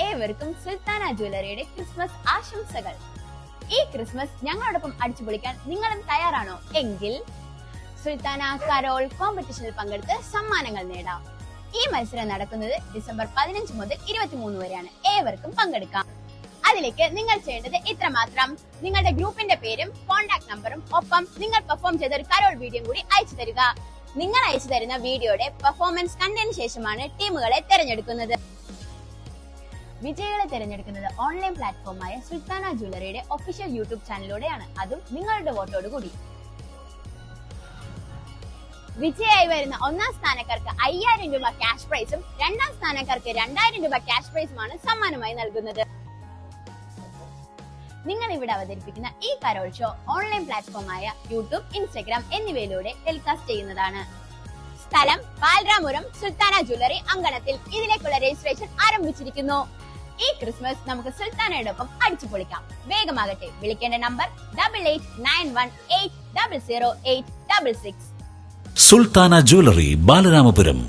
ഏവർക്കും സുൽത്താന ജ്വല്ലറിയുടെ ക്രിസ്മസ് ആശംസകൾ. ഈ ക്രിസ്മസ് ഞങ്ങളോടൊപ്പം അടിച്ചുപൊളിക്കാൻ നിങ്ങളും തയ്യാറാണോ എങ്കിൽ സുൽത്താന കരോൾ കോമ്പറ്റീഷനിൽ പങ്കെടുത്ത് സമ്മാനങ്ങൾ നേടാം. ഈ മത്സരം നടക്കുന്നത് ഡിസംബർ 15 മുതൽ 23 വരെയാണ്. ഏവർക്കും പങ്കെടുക്കാം. അതിലേക്ക് നിങ്ങൾ ചെയ്യേണ്ടത് ഇത്രമാത്രം: നിങ്ങളുടെ ഗ്രൂപ്പിന്റെ പേരും കോൺടാക്ട് നമ്പറും ഒപ്പം നിങ്ങൾ പെർഫോം ചെയ്ത ഒരു കരോൾ വീഡിയോ കൂടി അയച്ചു തരിക. നിങ്ങൾ അയച്ചു തരുന്ന വീഡിയോയുടെ പെർഫോമൻസ് കണ്ടതിന് ശേഷമാണ് ടീമുകളെ തെരഞ്ഞെടുക്കുന്നത്. വിജയികളെ തെരഞ്ഞെടുക്കുന്നത് ഓൺലൈൻ പ്ലാറ്റ്ഫോമായ സുൽത്താന ജ്വല്ലറിയുടെ ഒഫീഷ്യൽ യൂട്യൂബ് ചാനലിലൂടെയാണ്. അതും നിങ്ങളുടെ വോട്ടോട് കൂടി. വിജയായി വരുന്ന ഒന്നാം സ്ഥാനക്കാർക്ക് 5000 രൂപ ക്യാഷ് പ്രൈസും രണ്ടാം സ്ഥാനക്കാർക്ക് 2000 രൂപ ക്യാഷ് പ്രൈസുമാണ് സമ്മാനമായി നൽകുന്നത്. നിങ്ങൾ ഇവിടെ അവതരിപ്പിക്കുന്ന ഈ കരോൾ ഷോ ഓൺലൈൻ പ്ലാറ്റ്ഫോമായ യൂട്യൂബ്, ഇൻസ്റ്റഗ്രാം എന്നിവയിലൂടെ ടെലികാസ്റ്റ് ചെയ്യുന്നതാണ്. സ്ഥലം ബാലരാമപുരം സുൽത്താന ജ്വല്ലറി അങ്കണത്തിൽ. ഇതിലേക്കുള്ള രജിസ്ട്രേഷൻ ആരംഭിച്ചിരിക്കുന്നു. ഈ ക്രിസ്മസ് നമുക്ക് സുൽത്താനയോടൊപ്പം അടിച്ചു പൊളിക്കാം. വേഗമാകട്ടെ. വിളിക്കേണ്ട നമ്പർ 8891800866. സുൽത്താന ജ്വല്ലറി, ബാലരാമപുരം.